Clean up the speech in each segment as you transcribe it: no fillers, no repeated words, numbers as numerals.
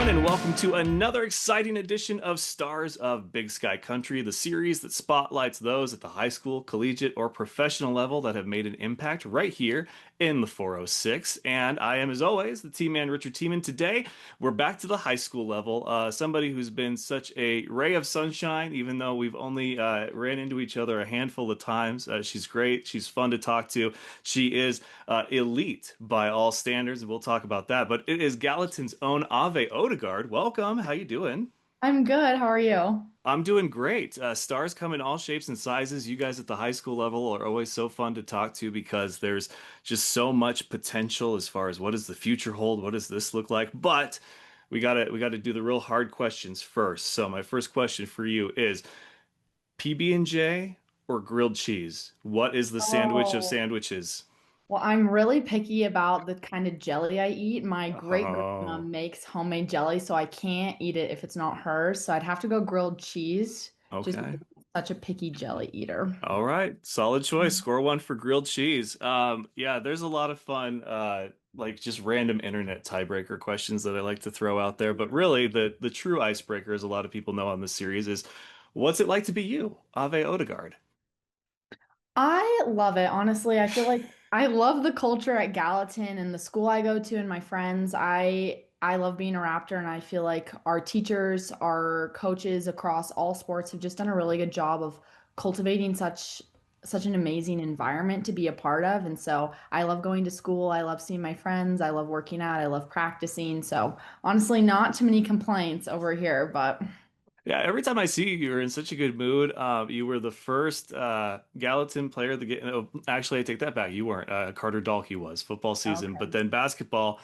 everyone, and welcome to another exciting edition of Stars of Big Sky Country, the series that spotlights those at the high school, collegiate, or professional level that have made an impact right here in the 406. And I am, as always, the team man, Richard Teeman. Today, we're back to the high school level. Somebody who's been such a ray of sunshine, even though we've only ran into each other a handful of times. She's great. She's fun to talk to. She is elite by all standards, and we'll talk about that. But it is Gallatin's own Avé Odegard. Welcome. How you doing? I'm good. How are you? I'm doing great. Stars come in all shapes and sizes. You guys at the high school level are always so fun to talk to because there's just so much potential as far as what does the future hold? What does this look like? But we gotta do the real hard questions first. So my first question for you is PB&J or grilled cheese? What is the sandwich of Oh, sandwiches? well, I'm really picky about the kind of jelly I eat. My great grandma Oh, makes homemade jelly, so I can't eat it if it's not hers. So I'd have to go grilled cheese just okay. because I'm such a picky jelly eater. All right, solid choice. Score one for grilled cheese. Yeah, there's a lot of fun, like just random internet tiebreaker questions that I like to throw out there. But really, the true icebreaker, as a lot of people know on this series, is what's it like to be you, Ave Odegard? I love it. Honestly, I feel like I love the culture at Gallatin and the school I go to and my friends. I love being a Raptor and I feel like our teachers, our coaches across all sports have just done a really good job of cultivating such an amazing environment to be a part of. And so I love going to school. I love seeing my friends. I love working out. I love practicing. So honestly, not too many complaints over here, but Yeah, every time I see you, you're in such a good mood. You were the first Gallatin player to get. Oh, actually, I take that back. You weren't. Carter Dahlke was football season, but okay. then basketball.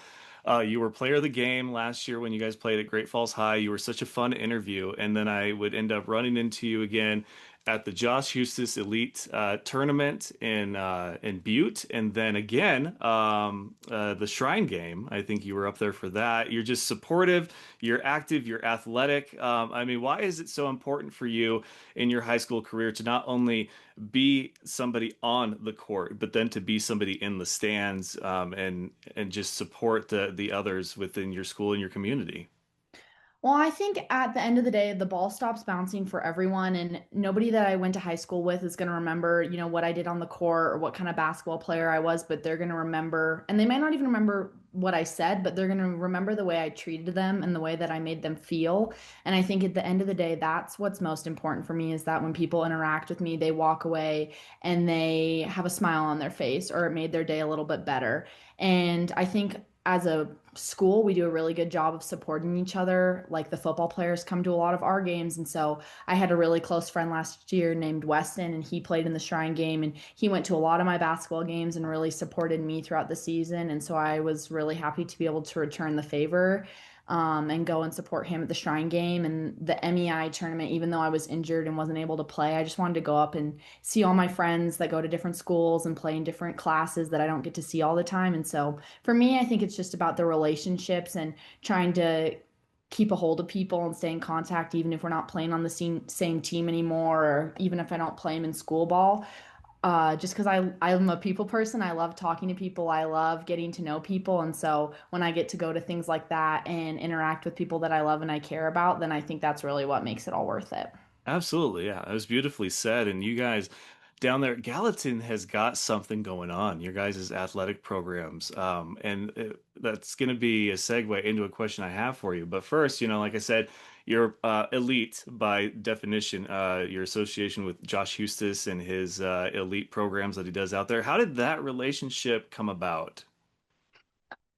You were player of the game last year when you guys played at Great Falls High. You were such a fun interview, and then I would end up running into you again at the Josh Hustis Elite tournament in Butte, and then again the Shrine Game. I think you were up there for that. You're just supportive. You're active, you're athletic. I mean, why is it so important for you in your high school career to not only be somebody on the court, but then to be somebody in the stands and just support the others within your school and your community? Well, I think at the end of the day, the ball stops bouncing for everyone, and nobody that I went to high school with is going to remember, what I did on the court or what kind of basketball player I was, but they're going to remember, and they might not even remember what I said, but they're going to remember the way I treated them and the way that I made them feel. And I think at the end of the day, that's what's most important for me is that when people interact with me, they walk away and they have a smile on their face or it made their day a little bit better. And I think as a school, we do a really good job of supporting each other. Like the football players come to a lot of our games. And so I had a really close friend last year named Weston, and he played in the Shrine Game and he went to a lot of my basketball games and really supported me throughout the season. And so I was really happy to be able to return the favor and go and support him at the Shrine Game and the MEI tournament. Even though I was injured and wasn't able to play, I just wanted to go up and see all my friends that go to different schools and play in different classes that I don't get to see all the time. And so for me, I think it's just about the relationships and trying to keep a hold of people and stay in contact, even if we're not playing on the same team anymore, or even if I don't play them in school ball. Just because I'm a people person, I love talking to people, I love getting to know people, and so when I get to go to things like that and interact with people that I love and I care about, then I think that's really what makes it all worth it. Absolutely, yeah. It was beautifully said. And you guys down there, Gallatin has got something going on, your guys' athletic programs. That's going to be a segue into a question I have for you. But first, like I said, you're elite by definition, your association with Josh Hustis and his elite programs that he does out there. How did that relationship come about?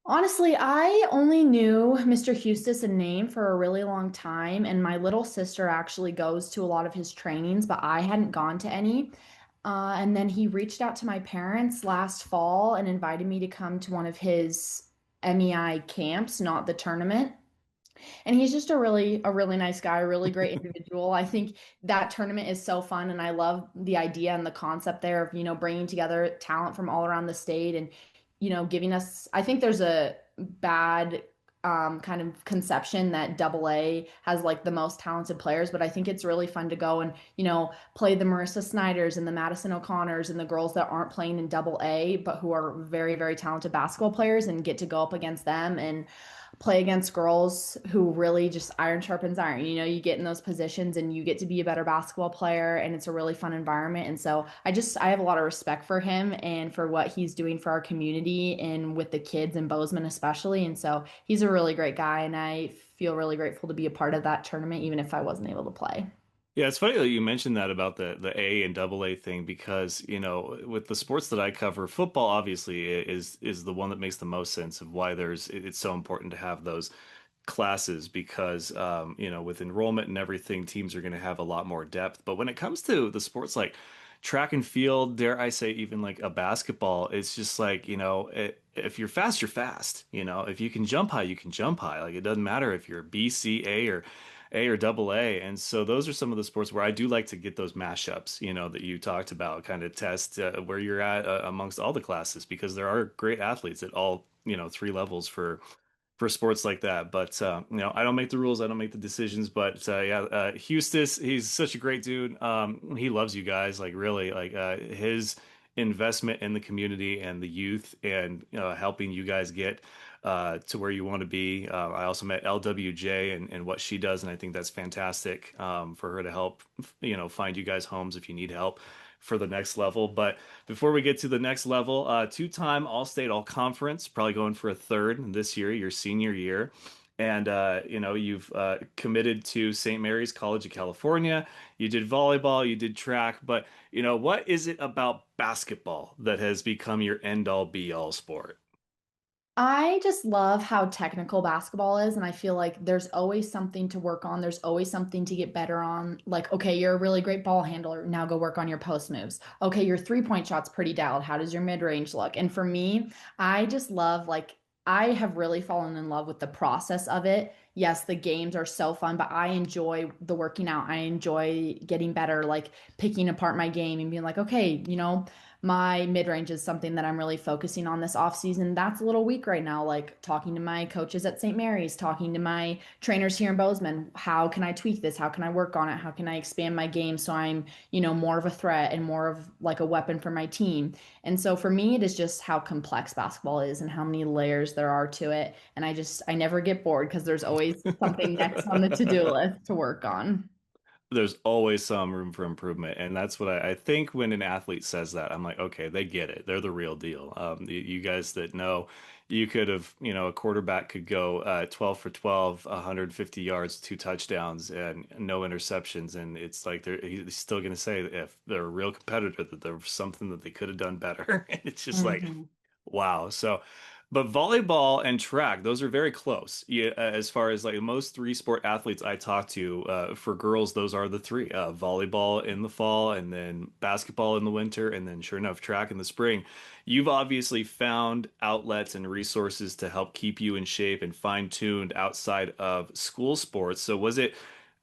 Honestly, I only knew Mr. Eustace a name for a really long time, and my little sister actually goes to a lot of his trainings, but I hadn't gone to any. And then he reached out to my parents last fall and invited me to come to one of his MEI camps, not the tournament. And he's just a really nice guy, a really great individual. I think that tournament is so fun and I love the idea and the concept there of, bringing together talent from all around the state and giving us I think there's a bad kind of conception that double A has like the most talented players, but I think it's really fun to go and, play the Marissa Snyders and the Madison O'Connors and the girls that aren't playing in double A, but who are very, very talented basketball players and get to go up against them and play against girls who really just iron sharpens iron. You know, you get in those positions and you get to be a better basketball player, and it's a really fun environment. And so I have a lot of respect for him and for what he's doing for our community and with the kids in Bozeman especially. And so he's a really great guy, and I feel really grateful to be a part of that tournament, even if I wasn't able to play. Yeah, it's funny that you mentioned that about the A and double A thing because, with the sports that I cover, football obviously is the one that makes the most sense of why it's so important to have those classes because with enrollment and everything, teams are going to have a lot more depth. But when it comes to the sports like track and field, dare I say even like a basketball, it's just like, if you're fast, you're fast. If you can jump high, you can jump high. Like it doesn't matter if you're B, C, A or double A. And so those are some of the sports where I do like to get those mashups, that you talked about, kind of test where you're at amongst all the classes because there are great athletes at all, three levels for sports like that. But I don't make the rules, I don't make the decisions. But yeah, Hustis, he's such a great dude. He loves you guys, like really, like his investment in the community and the youth, and helping you guys get to where you want to be. I also met LWJ and what she does, and I think that's fantastic for her to help, find you guys homes if you need help for the next level. But before we get to the next level, two-time All-State All-Conference, probably going for a third this year, your senior year. And you've committed to St. Mary's College of California. You did volleyball, you did track, but what is it about basketball that has become your end-all be-all sport? I just love how technical basketball is, and I feel like there's always something to work on. There's always something to get better on. Like, okay, you're a really great ball handler. Now go work on your post moves. Okay, your three-point shot's pretty dialed. How does your mid-range look? And for me, I just love I have really fallen in love with the process of it. Yes, the games are so fun, but I enjoy the working out. I enjoy getting better, like picking apart my game and being like, okay, my mid range is something that I'm really focusing on this off season. That's a little weak right now. Like talking to my coaches at St. Mary's, talking to my trainers here in Bozeman. How can I tweak this? How can I work on it? How can I expand my game so I'm, more of a threat and more of like a weapon for my team? And so for me, it is just how complex basketball is and how many layers there are to it. And I never get bored because there's always something next on the to-do list to work on. There's always some room for improvement. And that's what I think when an athlete says that, I'm like, okay, they get it. They're the real deal. You guys that know, you could have, a quarterback could go 12 for 12, 150 yards, two touchdowns, and no interceptions. And it's like he's still going to say if they're a real competitor that there was something that they could have done better. And it's just like, Mhm. wow. So, but volleyball and track, those are very close. Yeah, as far as like most three sport athletes I talk to, for girls, those are the three. Volleyball in the fall, and then basketball in the winter, and then sure enough, track in the spring. You've obviously found outlets and resources to help keep you in shape and fine-tuned outside of school sports. So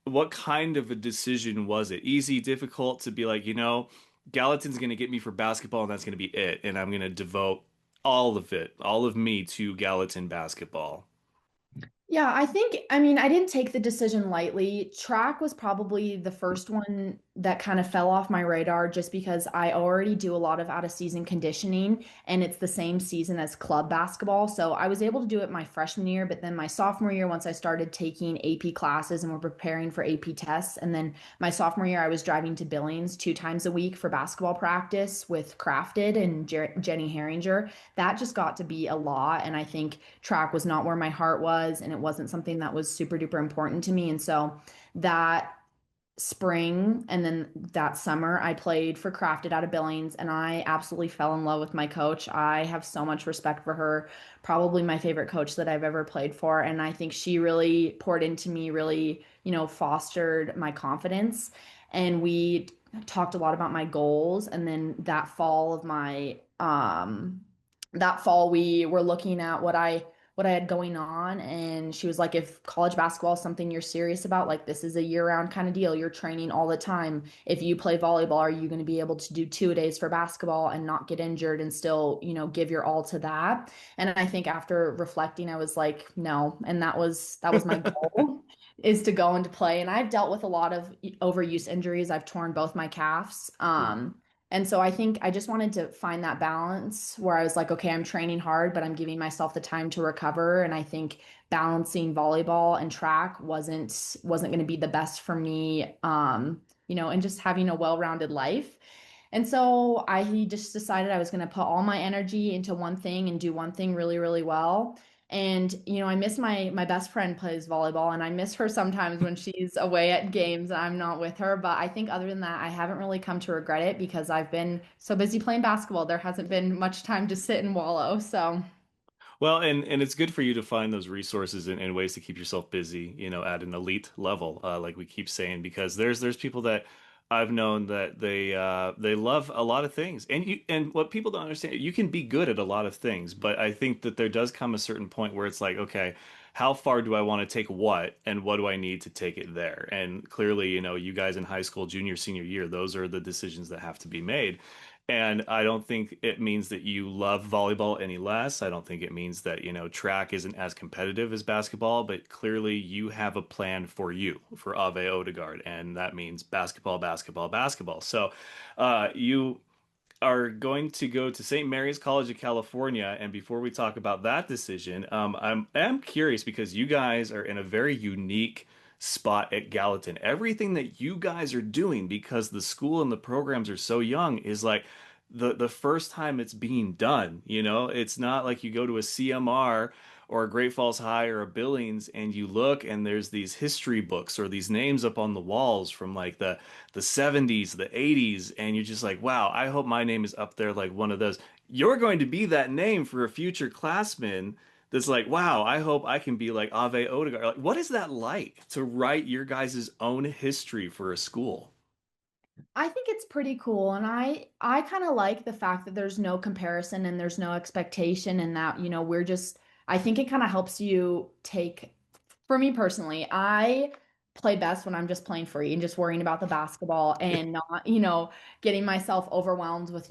what kind of a decision was it? Easy, difficult to be like, Gallatin's going to get me for basketball, and that's going to be it. And I'm going to devote all of it, all of me to Gallatin basketball. Yeah, I mean, I didn't take the decision lightly. Track was probably the first one that kind of fell off my radar just because I already do a lot of out of season conditioning and it's the same season as club basketball. So I was able to do it my freshman year, but then my sophomore year, once I started taking AP classes and we're preparing for AP tests, and then my sophomore year, I was driving to Billings 2 times a week for basketball practice with Crafted and Jenny Herringer. That just got to be a lot. And I think track was not where my heart was, and it wasn't something that was super duper important to me. And so that spring and then that summer I played for Crafted out of Billings, and I absolutely fell in love with my coach. I have so much respect for her, probably my favorite coach that I've ever played for, and I think she really poured into me, really, fostered my confidence. And we talked a lot about my goals, and then that fall we were looking at what I had going on. And she was like, if college basketball is something you're serious about, like this is a year-round kind of deal. You're training all the time. If you play volleyball, are you going to be able to do 2 days for basketball and not get injured and still, give your all to that? And I think after reflecting, I was like, no. And that was my goal is to go into play. And I've dealt with a lot of overuse injuries. I've torn both my calves. And so I think I just wanted to find that balance where I was like, okay, I'm training hard, but I'm giving myself the time to recover. And I think balancing volleyball and track wasn't going to be the best for me, and just having a well-rounded life. And so I just decided I was going to put all my energy into one thing and do one thing really, really well. And I miss my best friend plays volleyball, and I miss her sometimes when she's away at games and I'm not with her. But I think other than that, I haven't really come to regret it because I've been so busy playing basketball. There hasn't been much time to sit and wallow. So. Well, and it's good for you to find those resources and ways to keep yourself busy, at an elite level, like we keep saying, because there's people that I've known that they love a lot of things, and what people don't understand, you can be good at a lot of things, but I think that there does come a certain point where it's like, okay, how far do I want to take what, and what do I need to take it there? And clearly, you guys in high school, junior, senior year, those are the decisions that have to be made. And I don't think it means that you love volleyball any less. I don't think it means that, track isn't as competitive as basketball, but clearly you have a plan for you, for Ave Odegard, and that means basketball, basketball, basketball. So you are going to go to St. Mary's College of California. And before we talk about that decision, am curious because you guys are in a very unique spot at Gallatin. Everything that you guys are doing, because the school and the programs are so young, is like the first time it's being done. It's not like you go to a CMR or a Great Falls High or a Billings and you look and there's these history books or these names up on the walls from like the 70s, the 80s, and you're just like, wow, I hope my name is up there like one of those. You're going to be that name for a future classman that's like, wow, I hope I can be like Ave Odegard. Like, what is that like to write your guys' own history for a school? I think it's pretty cool, and I kind of like the fact that there's no comparison and there's no expectation, and that we're just. I think it kind of helps you take. For me personally, I play best when I'm just playing free and just worrying about the basketball and not, getting myself overwhelmed with,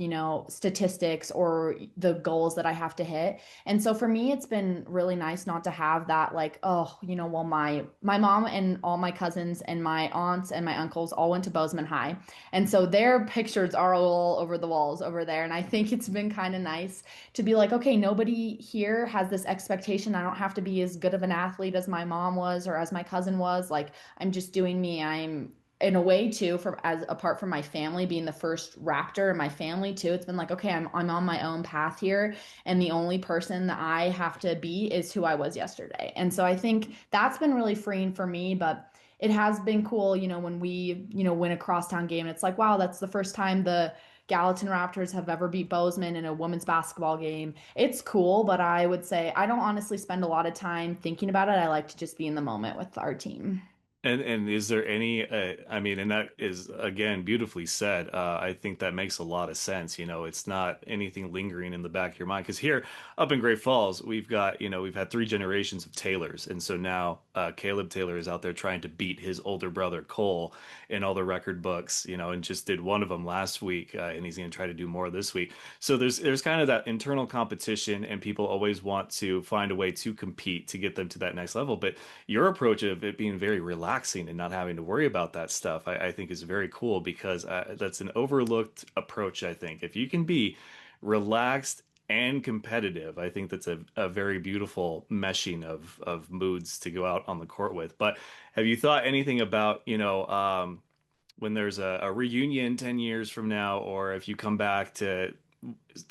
statistics or the goals that I have to hit. And so for me, it's been really nice not to have that like, oh, well, my mom and all my cousins and my aunts and my uncles all went to Bozeman High. And so their pictures are all over the walls over there. And I think it's been kind of nice to be like, okay, nobody here has this expectation. I don't have to be as good of an athlete as my mom was or as my cousin was. Like, I'm just doing me. I'm in a way too, from as apart from my family being the first Raptor in my family too. It's been like, okay, I'm on my own path here, and the only person that I have to be is who I was yesterday. And so I think that's been really freeing for me, but it has been cool, when we, win a crosstown game. And it's like, wow, that's the first time the Gallatin Raptors have ever beat Bozeman in a women's basketball game. It's cool, but I would say I don't honestly spend a lot of time thinking about it. I like to just be in the moment with our team. And is there any, I mean, and that is again beautifully said. I think that makes a lot of sense. It's not anything lingering in the back of your mind because here up in Great Falls, we've got, we've had three generations of Taylors, and so now Caleb Taylor is out there trying to beat his older brother Cole in all the record books, and just did one of them last week, and he's going to try to do more this week. So there's kind of that internal competition, and people always want to find a way to compete to get them to that next level, but your approach of it being very relaxing and not having to worry about that stuff, I think is very cool because that's an overlooked approach, I think. If you can be relaxed and competitive, I think that's a very beautiful meshing of moods to go out on the court with. But have you thought anything about, when there's a reunion 10 years from now, or if you come back to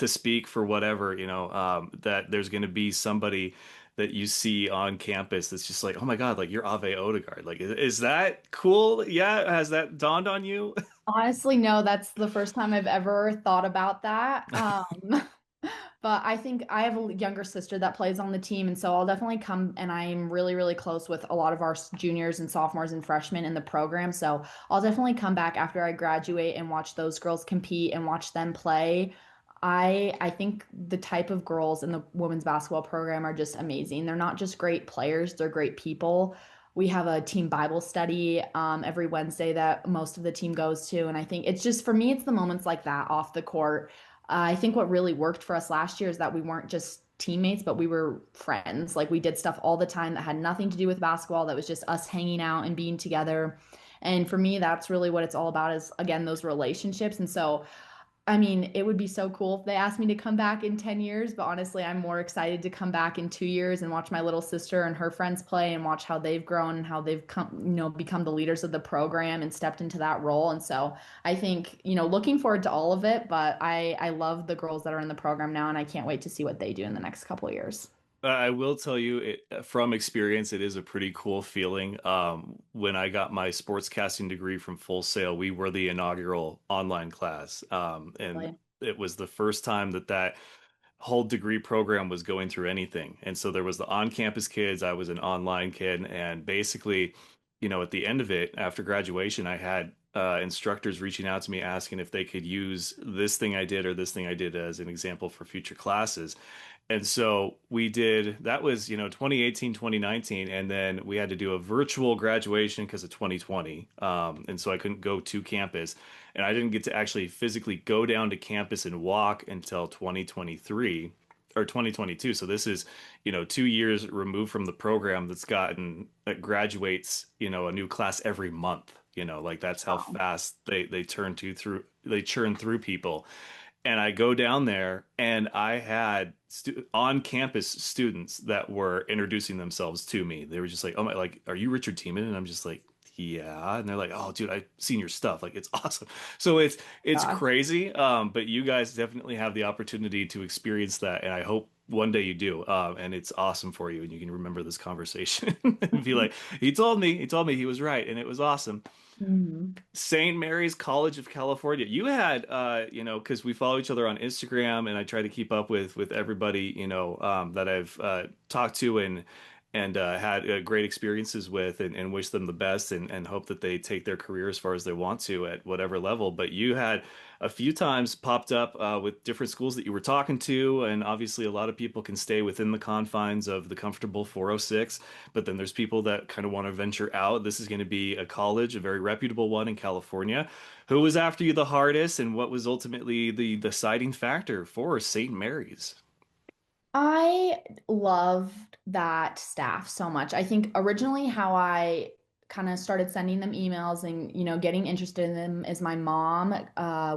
speak for whatever, that there's going to be somebody that you see on campus that's just like, oh my God, like you're Ave Odegard. Like, is that cool? Yeah. Has that dawned on you? Honestly, no, that's the first time I've ever thought about that. But I think I have a younger sister that plays on the team, and so I'll definitely come. And I'm really, really close with a lot of our juniors and sophomores and freshmen in the program. So I'll definitely come back after I graduate and watch those girls compete and watch them play. I think the type of girls in the women's basketball program are just amazing. They're not just great players, they're great people. We have a team Bible study every Wednesday that most of the team goes to. And I think it's just for me, it's the moments like that off the court. I think what really worked for us last year is that we weren't just teammates, but we were friends. Like we did stuff all the time that had nothing to do with basketball, that was just us hanging out and being together. And for me, that's really what it's all about is, again, those relationships. And so I mean, it would be so cool if they asked me to come back in 10 years, but honestly, I'm more excited to come back in 2 years and watch my little sister and her friends play and watch how they've grown and how they've come, become the leaders of the program and stepped into that role. And so I think, looking forward to all of it, but I love the girls that are in the program now and I can't wait to see what they do in the next couple of years. I will tell you from experience, it is a pretty cool feeling. When I got my sportscasting degree from Full Sail, we were the inaugural online class. And Really. it was the first time that whole degree program was going through anything. And so there was the on-campus kids, I was an online kid, and basically, at the end of it, after graduation, I had instructors reaching out to me asking if they could use this thing I did or this thing I did as an example for future classes. And so we did, that was, 2018, 2019. And then we had to do a virtual graduation because of 2020. And so I couldn't go to campus. And I didn't get to actually physically go down to campus and walk until 2023 or 2022. So this is, 2 years removed from the program that graduates, a new class every month. Like that's how Wow. fast they churn through people. And I go down there and I had on-campus students that were introducing themselves to me. They were just like, "Oh my, like, are you Richard Tiemann?" And I'm just like, "Yeah." And they're like, "Oh, dude, I've seen your stuff. Like, it's awesome." So it's Gosh. crazy. But you guys definitely have the opportunity to experience that, and I hope one day you do. And it's awesome for you, and you can remember this conversation and be like, he told me he was right, and it was awesome." Mhm. St. Mary's College of California. You had, because we follow each other on Instagram, and I try to keep up with everybody, that I've talked to and had great experiences with, and wish them the best, and hope that they take their career as far as they want to at whatever level. But you had a few times popped up with different schools that you were talking to, and obviously a lot of people can stay within the confines of the comfortable 406. But then there's people that kind of want to venture out. This is going to be a college, a very reputable one in California. Who was after you the hardest, and what was ultimately the deciding factor for St. Mary's? I loved that staff so much. I think originally how I kind of started sending them emails and, getting interested in them is my mom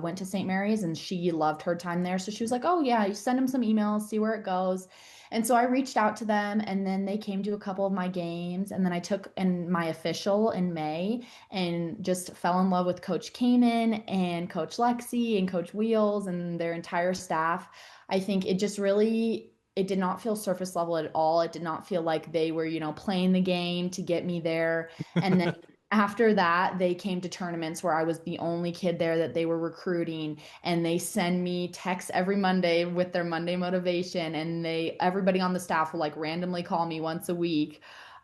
went to St. Mary's and she loved her time there. So she was like, oh, yeah, you send them some emails, see where it goes. And so I reached out to them and then they came to a couple of my games. And then I took in my official in May and just fell in love with Coach Kamen and Coach Lexi and Coach Wheels and their entire staff. I think it did not feel surface level at all. It did not feel like they were, playing the game to get me there. And then after that, they came to tournaments where I was the only kid there that they were recruiting. And they send me texts every Monday with their Monday motivation. And everybody on the staff will like randomly call me once a week.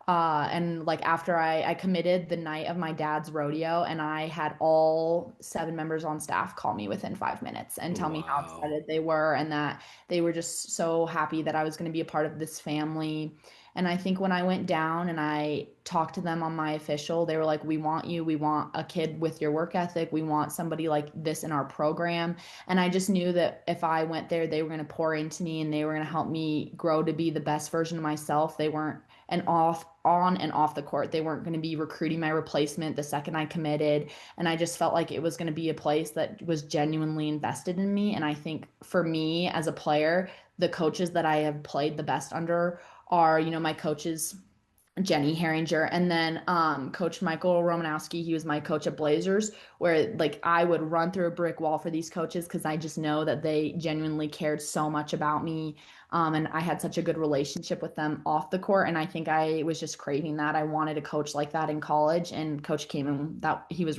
And like after I committed the night of my dad's rodeo, and I had all 7 members on staff call me within 5 minutes and tell me how Wow. excited they were and that they were just so happy that I was going to be a part of this family. And I think when I went down and I talked to them on my official, they were like, we want you. We want a kid with your work ethic. We want somebody like this in our program. And I just knew that if I went there, they were going to pour into me and they were going to help me grow to be the best version of myself. They weren't and off on and off the court. They weren't going to be recruiting my replacement the second I committed. And I just felt like it was going to be a place that was genuinely invested in me. And I think for me as a player, the coaches that I have played the best under are, my coaches Jenny Herringer, and then Coach Michael Romanowski. He was my coach at Blazers, where like I would run through a brick wall for these coaches because I just know that they genuinely cared so much about me, and I had such a good relationship with them off the court. And I think I was just craving that. I wanted a coach like that in college, and Coach came and that he was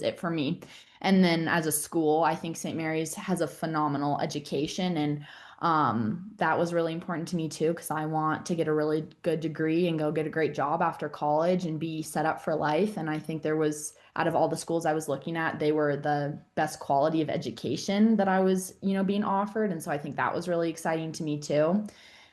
it for me. And then as a school, I think St. Mary's has a phenomenal education and that was really important to me too, because I want to get a really good degree and go get a great job after college and be set up for life. And I think out of all the schools I was looking at, they were the best quality of education that I was, being offered. And so I think that was really exciting to me too.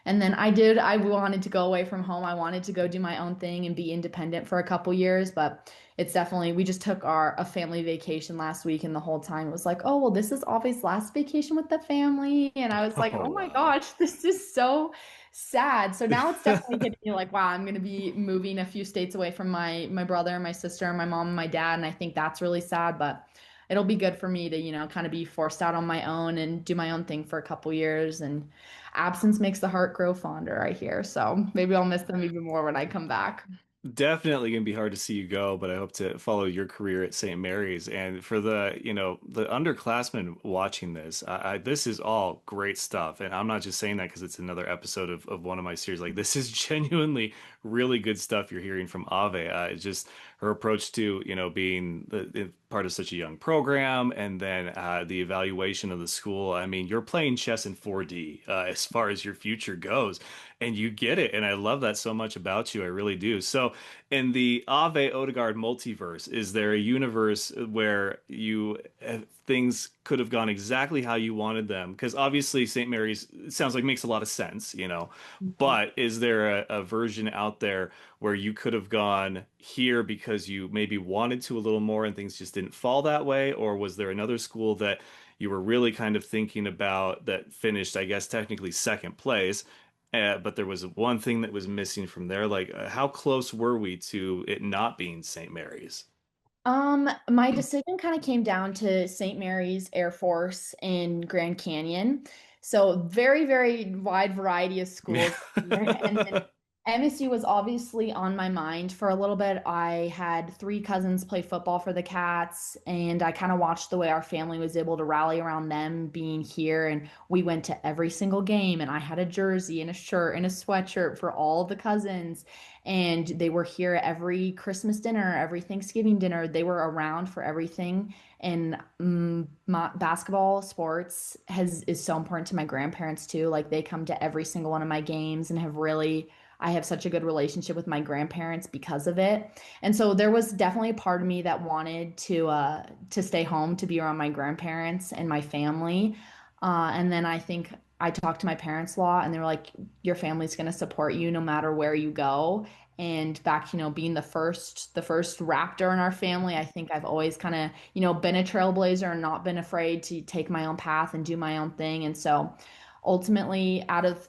And then I wanted to go away from home. I wanted to go do my own thing and be independent for a couple years, but it's definitely, we just took a family vacation last week and the whole time it was like, oh, well, this is Avi's last vacation with the family. And I was like, Oh, oh my wow. gosh, this is so sad. So now it's definitely hitting me like, wow, I'm going to be moving a few states away from my brother, my sister, my mom, and my dad. And I think that's really sad, but it'll be good for me to, kind of be forced out on my own and do my own thing for a couple years. And absence makes the heart grow fonder, I hear. So maybe I'll miss them even more when I come back. Definitely gonna be hard to see you go, but I hope to follow your career at St. Mary's. And for the underclassmen watching this, this is all great stuff. And I'm not just saying that because it's another episode of one of my series. Like this is genuinely really good stuff you're hearing from Ave. It's just her approach to, being part of such a young program, and then the evaluation of the school. I mean, you're playing chess in 4D as far as your future goes, and you get it. And I love that so much about you. I really do. So, in the Ave Odegard multiverse, is there a universe where things could have gone exactly how you wanted them? Because obviously, St. Mary's sounds like makes a lot of sense. Mhm. But is there a version out there where you could have gone here because you maybe wanted to a little more and things just didn't fall that way? Or was there another school that you were really kind of thinking about that finished, I guess, technically second place? But there was one thing that was missing from there. Like, how close were we to it not being St. Mary's? My decision kind of came down to St. Mary's Air Force in Grand Canyon. So very, very wide variety of schools here. And then MSU was obviously on my mind for a little bit. I had three cousins play football for the Cats, and I kind of watched the way our family was able to rally around them being here. And we went to every single game, and I had a jersey and a shirt and a sweatshirt for all of the cousins, and they were here at every Christmas dinner, every Thanksgiving dinner. They were around for everything. And basketball sports has is so important to my grandparents too. Like they come to every single one of my games and have really I have such a good relationship with my grandparents because of it. And so there was definitely a part of me that wanted to stay home to be around my grandparents and my family. And then I think I talked to my parents a lot, and they were like, your family's going to support you no matter where you go. And back, being the first Raptor in our family, I think I've always kind of, been a trailblazer and not been afraid to take my own path and do my own thing. And so ultimately out of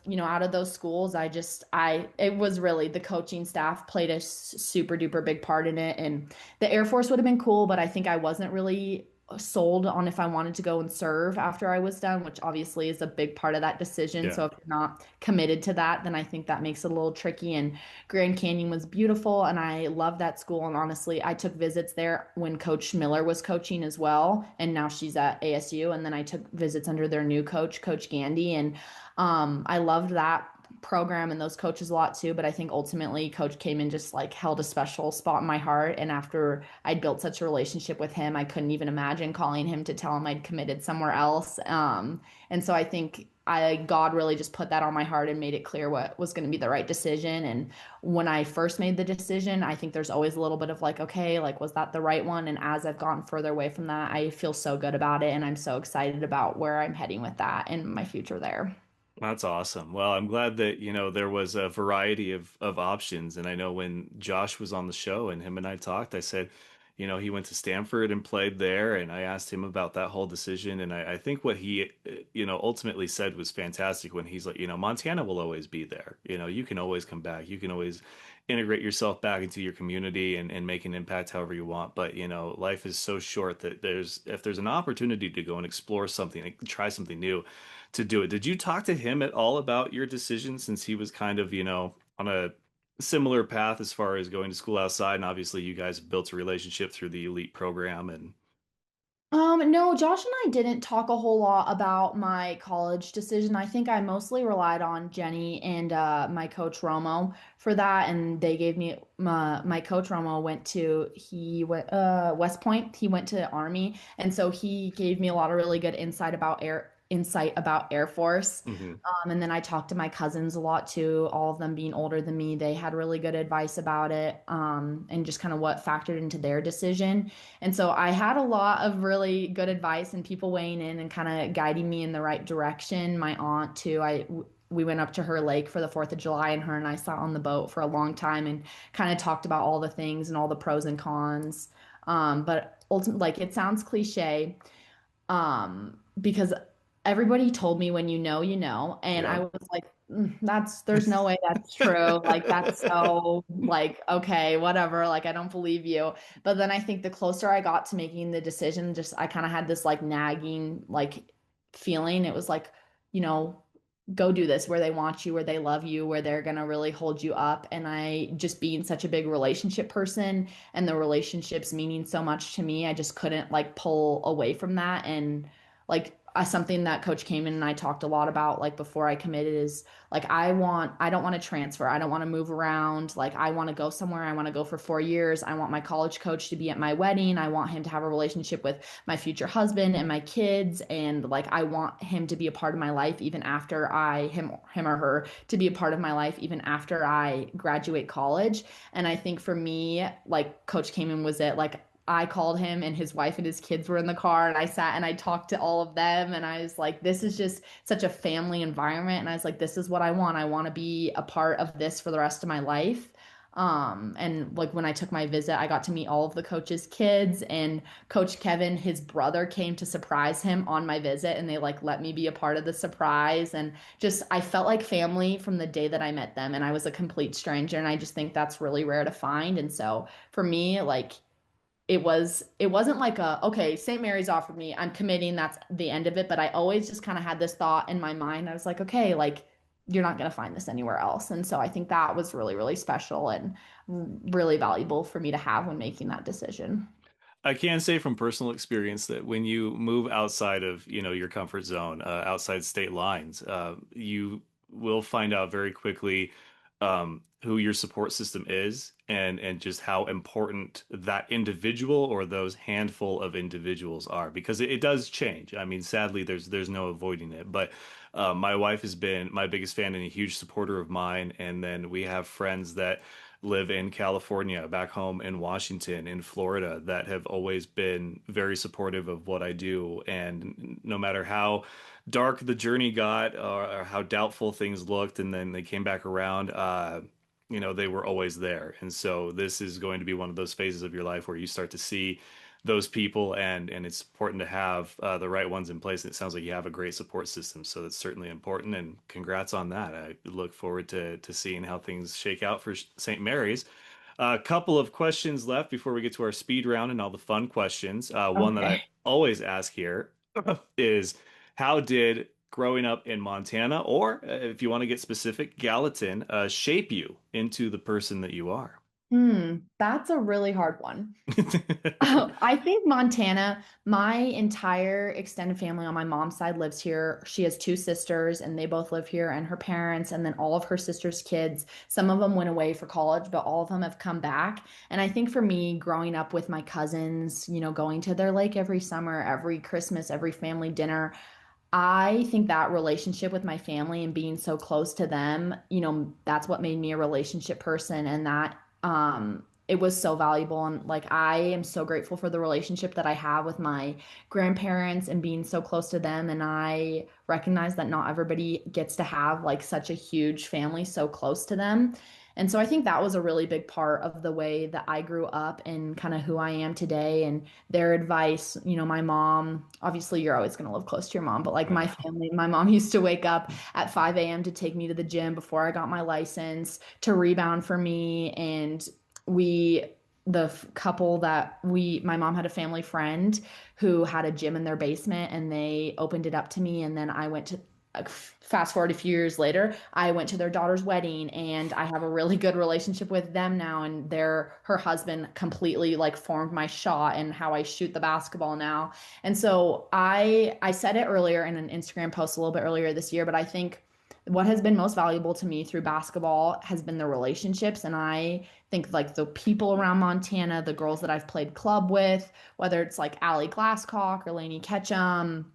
those schools, it was really the coaching staff played a super duper big part in it. And the Air Force would have been cool, but I think I wasn't really sold on if I wanted to go and serve after I was done, which obviously is a big part of that decision. Yeah. So if you're not committed to that, then I think that makes it a little tricky. And Grand Canyon was beautiful, and I love that school. And honestly, I took visits there when Coach Miller was coaching as well, and now she's at ASU. And then I took visits under their new coach, Coach Gandy, and I loved that program and those coaches a lot too. But I think ultimately Coach came and just like held a special spot in my heart. And after I'd built such a relationship with him, I couldn't even imagine calling him to tell him I'd committed somewhere else. And so I think God really just put that on my heart and made it clear what was going to be the right decision. And when I first made the decision, I think there's always a little bit of like, okay, like, was that the right one? And as I've gotten further away from that, I feel so good about it. And I'm so excited about where I'm heading with that and my future there. That's awesome. Well, I'm glad that, there was a variety of options. And I know when Josh was on the show and him and I talked, I said, he went to Stanford and played there. And I asked him about that whole decision. And I think what he, ultimately said was fantastic when he's like, Montana will always be there. You can always come back. You can always integrate yourself back into your community and make an impact however you want. But, life is so short that if there's an opportunity to go and explore something, and try something new, to do it. Did you talk to him at all about your decision since he was kind of, on a similar path as far as going to school outside? And obviously, you guys have built a relationship through the elite program. And No, Josh and I didn't talk a whole lot about my college decision. I think I mostly relied on Jenny and my coach Romo for that, and they gave me my coach Romo he went West Point. He went to Army, and so he gave me a lot of really good insight about Air Force. mhm. And then I talked to my cousins a lot too, all of them being older than me. They had really good advice about it, and just kind of what factored into their decision. And so I had a lot of really good advice and people weighing in and kind of guiding me in the right direction. My aunt too, we went up to her lake for the 4th of July, and her and I sat on the boat for a long time and kind of talked about all the things and all the pros and cons. But ultimately, like, it sounds cliche, because everybody told me when you know, and I Yep. was like, there's no way that's true. Like, that's so, like, okay, whatever. Like, I don't believe you. But then I think the closer I got to making the decision, just I kind of had this like nagging, like, feeling. It was like, you know, go do this where they want you, where they love you, where they're gonna really hold you up. And I just being such a big relationship person and the relationships meaning so much to me, I just couldn't like pull away from that. And like something that Coach Kamen and I talked a lot about like before I committed is like I don't want to transfer. I don't want to move around. Like I want to go somewhere. I want to go for 4 years. I want my college coach to be at my wedding. I want him to have a relationship with my future husband and my kids. And like I want him to be a part of my life even after him or her to be a part of my life even after I graduate college. And I think for me, like Coach Kamen was it like I called him and his wife and his kids were in the car and I sat and I talked to all of them and I was like, this is just such a family environment. And I was like, this is what I want. I want to be a part of this for the rest of my life. And like when I took my visit, I got to meet all of the coach's kids and Coach Kevin, his brother came to surprise him on my visit and they like let me be a part of the surprise. And just I felt like family from the day that I met them and I was a complete stranger. And I just think that's really rare to find. And so for me, like it wasn't like a okay, St. Mary's offered me, I'm committing, that's the end of it, but I always just kind of had this thought in my mind. I was like, okay, like you're not going to find this anywhere else. And so I think that was really really special and really valuable for me to have when making that decision. I can say from personal experience that when you move outside of, your comfort zone, outside state lines, you will find out very quickly who your support system is and just how important that individual or those handful of individuals are because it does change. I mean, sadly, there's no avoiding it. But my wife has been my biggest fan and a huge supporter of mine, and then we have friends that live in California, back home in Washington, in Florida, that have always been very supportive of what I do. And no matter how dark the journey got or how doubtful things looked, and then they came back around, they were always there. And so this is going to be one of those phases of your life where you start to see those people, and it's important to have the right ones in place. And it sounds like you have a great support system, so that's certainly important. And congrats on that. I look forward to seeing how things shake out for St. Mary's. A couple of questions left before we get to our speed round and all the fun questions. One that I Okay. always ask here is how did growing up in Montana, or if you want to get specific, Gallatin, shape you into the person that you are? That's a really hard one. I think Montana, my entire extended family on my mom's side lives here. She has two sisters and they both live here, and her parents, and then all of her sisters' kids. Some of them went away for college, but all of them have come back. And I think for me, growing up with my cousins, going to their lake every summer, every Christmas, every family dinner, I think that relationship with my family and being so close to them, that's what made me a relationship person and that it was so valuable and like I am so grateful for the relationship that I have with my grandparents and being so close to them and I recognize that not everybody gets to have like such a huge family so close to them. And so I think that was a really big part of the way that I grew up and kind of who I am today and their advice. My mom, obviously, you're always going to live close to your mom, but like I my know. family, my mom used to wake up at 5 a.m. to take me to the gym before I got my license to rebound for me. And couple that my mom had a family friend who had a gym in their basement and they opened it up to me. And then I went to, fast forward a few years later, I went to their daughter's wedding and I have a really good relationship with them now. And her husband completely like formed my shot and how I shoot the basketball now. And so I said it earlier in an Instagram post a little bit earlier this year, but I think what has been most valuable to me through basketball has been the relationships. And I think like the people around Montana, the girls that I've played club with, whether it's like Allie Glasscock or Lainey Ketchum,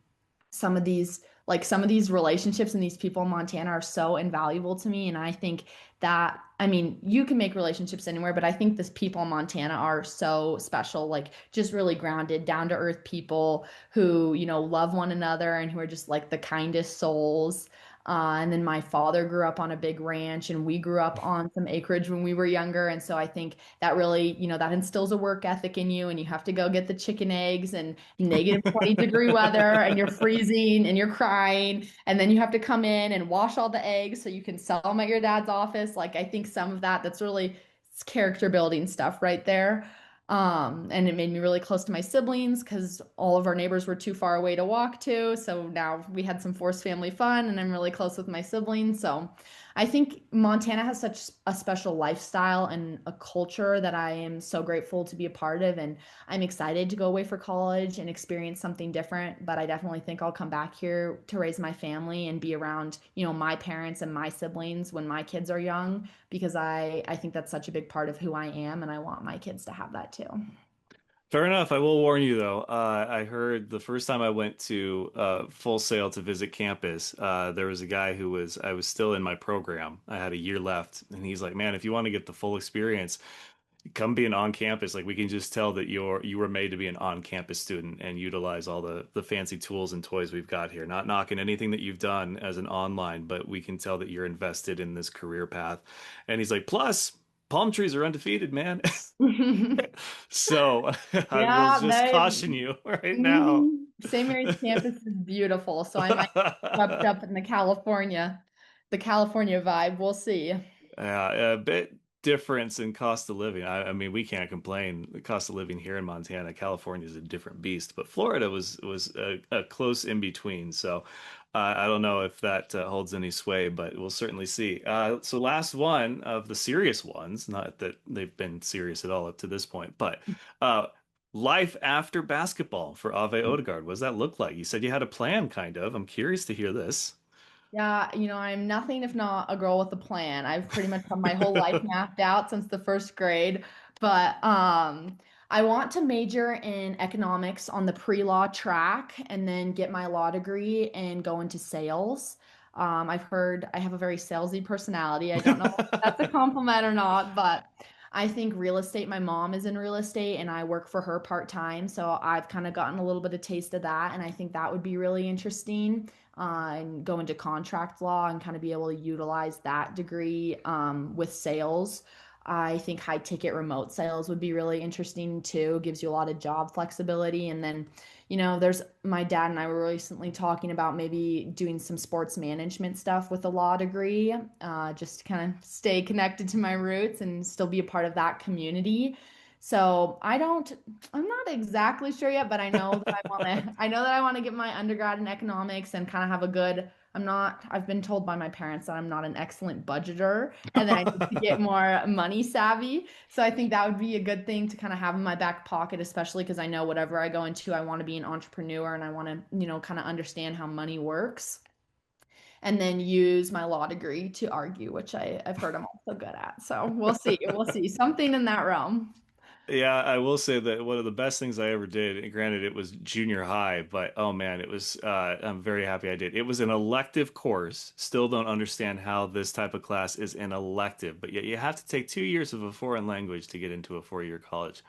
some of these relationships and these people in Montana are so invaluable to me. And I think that, I mean, you can make relationships anywhere, but I think this people in Montana are so special, like just really grounded, down to earth people who, love one another and who are just like the kindest souls. And then my father grew up on a big ranch, and we grew up on some acreage when we were younger. And so I think that really, that instills a work ethic in you, and you have to go get the chicken eggs and -20-degree weather, and you're freezing and you're crying. And then you have to come in and wash all the eggs so you can sell them at your dad's office. Like, I think some of that's really it's character building stuff right there. And it made me really close to my siblings because all of our neighbors were too far away to walk to. So now we had some forced family fun, and I'm really close with my siblings. So I think Montana has such a special lifestyle and a culture that I am so grateful to be a part of. And I'm excited to go away for college and experience something different. But I definitely think I'll come back here to raise my family and be around, my parents and my siblings when my kids are young, because I think that's such a big part of who I am, and I want my kids to have that too. Fair enough. I will warn you though. I heard the first time I went to Full Sail to visit campus, there was a guy I was still in my program. I had a year left, and he's like, "Man, if you want to get the full experience, come be an on-campus. Like we can just tell that you were made to be an on-campus student and utilize all the fancy tools and toys we've got here. Not knocking anything that you've done as an online, but we can tell that you're invested in this career path." And he's like, "Plus, palm trees are undefeated, man." So I will Yeah, just caution you right now. St. Mary's campus is beautiful, so I might get swept up in the California vibe. We'll see. A bit difference in cost of living. I mean, we can't complain. The cost of living here in Montana, California is a different beast, but Florida was a close in between. So I don't know if that holds any sway, but we'll certainly see. So last one of the serious ones, not that they've been serious at all up to this point, but uh, life after basketball for Ave Odegard. What does that look like? You said you had a plan, kind of. I'm curious to hear this. Yeah, I'm nothing if not a girl with a plan. I've pretty much had my whole life mapped out since the first grade. But I want to major in economics on the pre-law track and then get my law degree and go into sales. I've heard I have a very salesy personality. I don't know if that's a compliment or not, but I think real estate, my mom is in real estate and I work for her part-time. So I've kind of gotten a little bit of taste of that. And I think that would be really interesting, and go into contract law and kind of be able to utilize that degree with sales. I think high ticket remote sales would be really interesting too. Gives you a lot of job flexibility. And then, there's my dad and I were recently talking about maybe doing some sports management stuff with a law degree, just to kind of stay connected to my roots and still be a part of that community. So I'm not exactly sure yet, but I know that I want to get my undergrad in economics and kind of have a good, I've been told by my parents that I'm not an excellent budgeter and that I need to get more money savvy. So I think that would be a good thing to kind of have in my back pocket, especially because I know whatever I go into, I want to be an entrepreneur and I want to, kind of understand how money works, and then use my law degree to argue, which I've heard I'm also good at. So we'll see. We'll see. Something in that realm. Yeah, I will say that one of the best things I ever did, and granted it was junior high, but oh man, it was I'm very happy I did. It was an elective course. Still don't understand how this type of class is an elective, but yet you have to take 2 years of a foreign language to get into a 4-year college.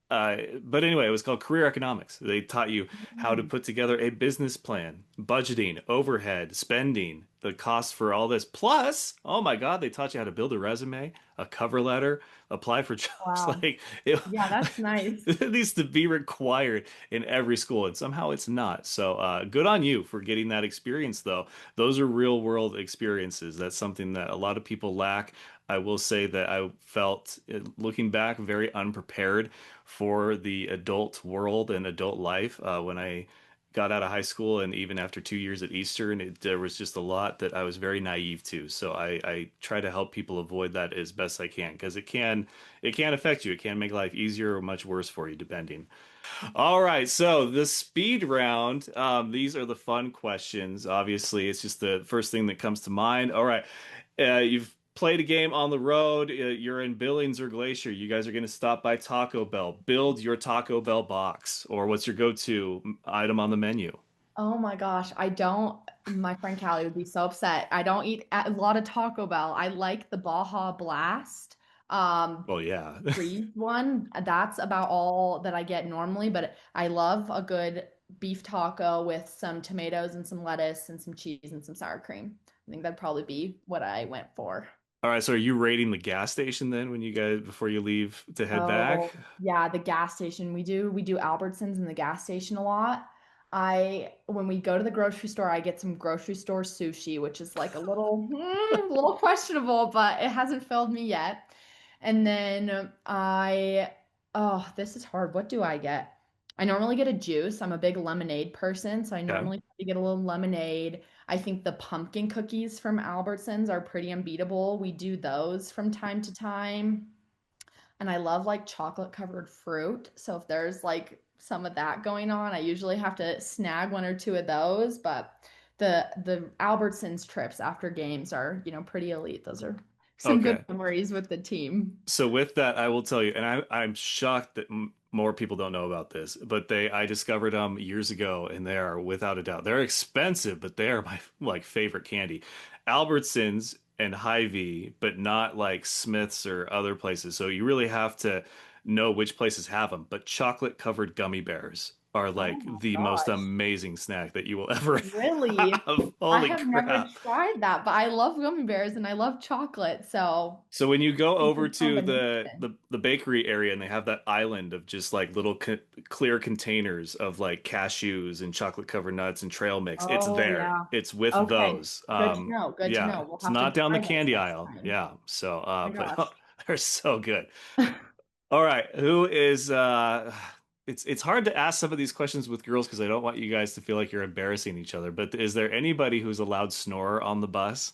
But anyway, it was called career economics. They taught you how to Mm. put together a business plan, budgeting, overhead, spending, the costs for all this. Plus, oh my God, they taught you how to build a resume, a cover letter, apply for jobs. Wow. Like it, Yeah, that's nice. it needs to be required in every school, and somehow it's not. So, good on you for getting that experience, though. Those are real world experiences. That's something that a lot of people lack. I will say that I felt, looking back, very unprepared for the adult world and adult life when I got out of high school, and even after 2 years at Eastern, there was just a lot that I was very naive to. So I try to help people avoid that as best I can because it can affect you. It can make life easier or much worse for you, depending. All right, so the speed round. These are the fun questions. Obviously, it's just the first thing that comes to mind. All right, you've played a game on the road. You're in Billings or Glacier. You guys are going to stop by Taco Bell. Build your Taco Bell box, or what's your go-to item on the menu? Oh my gosh, I don't. My friend Callie would be so upset. I don't eat a lot of Taco Bell. I like the Baja Blast, Well, yeah. freeze one. That's about all that I get normally, but I love a good beef taco with some tomatoes and some lettuce and some cheese and some sour cream. I think that'd probably be what I went for. All right, so are you rating the gas station then when you guys before you leave to head back? Oh, yeah, the gas station. We do Albertsons in the gas station a lot. I when we go to the grocery store, I get some grocery store sushi, which is like a little questionable, but it hasn't failed me yet. And then oh, this is hard. What do I get? I normally get a juice. I'm a big lemonade person, so I Okay. normally try to get a little lemonade. I think the pumpkin cookies from Albertsons are pretty unbeatable. We do those from time to time. And I love like chocolate covered fruit. So if there's like some of that going on, I usually have to snag one or two of those. But the Albertsons trips after games are, pretty elite. Those are some good Okay. memories with the team. So with that, I will tell you, and I'm shocked that m more people don't know about this, but I discovered them years ago, and they are without a doubt they're expensive, but they are my like favorite candy. Albertsons and Hy-Vee, but not like Smith's or other places. So you really have to know which places have them. But chocolate covered gummy bears are Oh like my the most gosh. amazing snack that you will ever Really? have. I Holy have never crap. tried that, but I love gummy bears and I love chocolate. So So when you go it's a over good to combination. the bakery area and they have that island of just like little co clear containers of like cashews and chocolate covered nuts and trail mix, it's Oh there. yeah. It's with Okay. those. Good to know. Good to Yeah, know. We'll it's have to not down the try those candy next aisle. time. Yeah. So Oh my but gosh. they're so good. All right, who is it's hard to ask some of these questions with girls because I don't want you guys to feel like you're embarrassing each other, but is there anybody who's a loud snorer on the bus?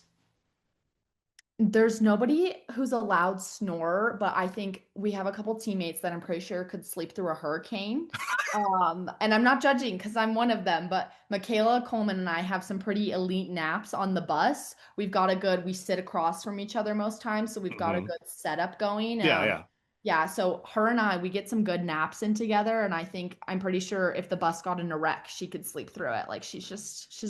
There's nobody who's a loud snorer, but I think we have a couple teammates that I'm pretty sure could sleep through a hurricane. And I'm not judging because I'm one of them, but Michaela Coleman and I have some pretty elite naps on the bus. We sit across from each other most times, so we've got a Hmm. good setup going. Yeah, yeah. Yeah, so her and I, we get some good naps in together, and I'm pretty sure if the bus got in a wreck, she could sleep through it. Like she's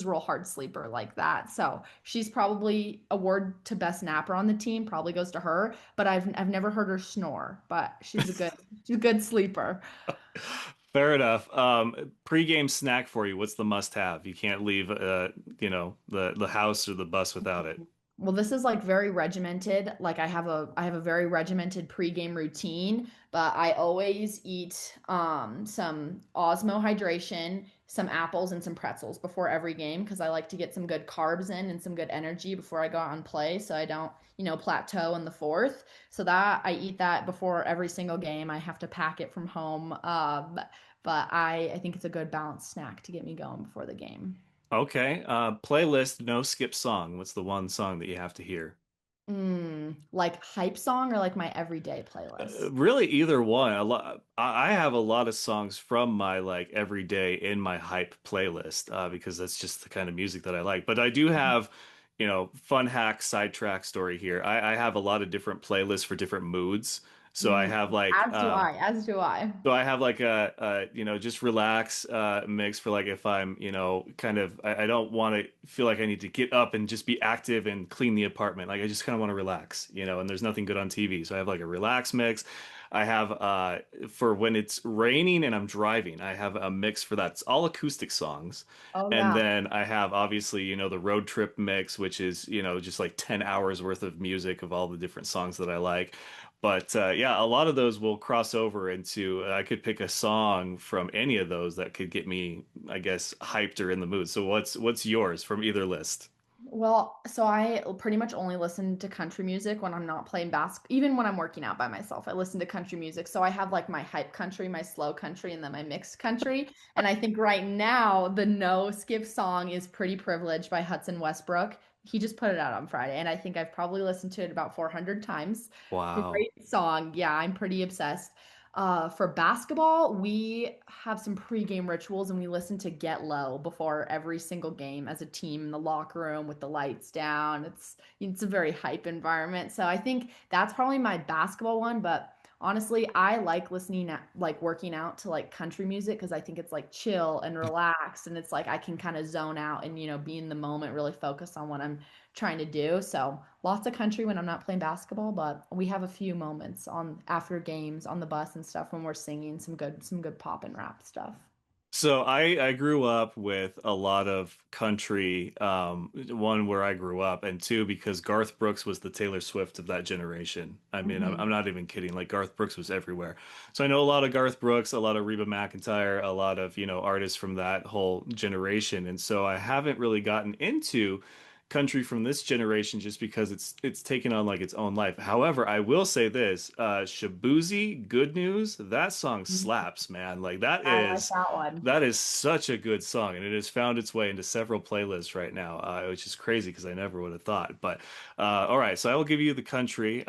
a real hard sleeper like that. So she's probably award to best napper on the team, probably goes to her, but I've never heard her snore, but she's a good sleeper. Fair enough. Pre-game snack for you. What's the must-have? You can't leave, the house or the bus without it. Well, this is like very regimented. Like I have a very regimented pregame routine, but I always eat some Osmo hydration, some apples and some pretzels before every game because I like to get some good carbs in and some good energy before I go out and play so I don't, plateau in the fourth. So that I eat that before every single game. I have to pack it from home. But I think it's a good balanced snack to get me going before the game. Okay. Playlist, no skip song. What's the one song that you have to hear? Like hype song or like my everyday playlist? Really, either one. A lot. I have a lot of songs from my like everyday in my hype playlist because that's just the kind of music that I like. But I do have, fun hack sidetrack story here. I have a lot of different playlists for different moods. So I Mm, have like as do I, as do I. So I have like just relax mix for like if I'm, kind of I don't want to feel like I need to get up and just be active and clean the apartment. Like I just kind of want to relax, and there's nothing good on TV. So I have like a relax mix. I have for when it's raining and I'm driving, I have a mix for that. It's all acoustic songs. Oh And yeah. then I have obviously, the road trip mix, which is, just like 10 hours worth of music of all the different songs that I like. But yeah, a lot of those will cross over into I could pick a song from any of those that could get me, I guess, hyped or in the mood. So what's yours from either list? Well, so I pretty much only listen to country music when I'm not playing basketball. Even when I'm working out by myself, I listen to country music. So I have like my hype country, my slow country, and then my mixed country. And I think right now the no skip song is Pretty Privileged by Hudson Westbrook. He just put it out on Friday, and I think I've probably listened to it about 400 times. Wow. Great song. Yeah, I'm pretty obsessed. For basketball, we have some pregame rituals and we listen to Get Low before every single game as a team in the locker room with the lights down. It's a very hype environment. So I think that's probably my basketball one, but honestly, I like like working out to like country music because I think it's like chill and relaxed and it's like I can kind of zone out and be in the moment, really focus on what I'm trying to do. So lots of country when I'm not playing basketball, but we have a few moments on after games on the bus and stuff when we're singing some good pop and rap stuff. So I grew up with a lot of country, one where I grew up, and two because Garth Brooks was the Taylor Swift of that generation. I mean, I'm Hmm. not even kidding. Like Garth Brooks was everywhere. So I know a lot of Garth Brooks, a lot of Reba McEntire, a lot of, artists from that whole generation. And so I haven't really gotten into country from this generation just because it's taken on like its own life. However, I will say this, Shabuzi, Good News, that song slaps, man. Like that I like is that one. that is such a good song, and it has found its way into several playlists right now, which is crazy because I never would have thought. But all right, so I will give you the country.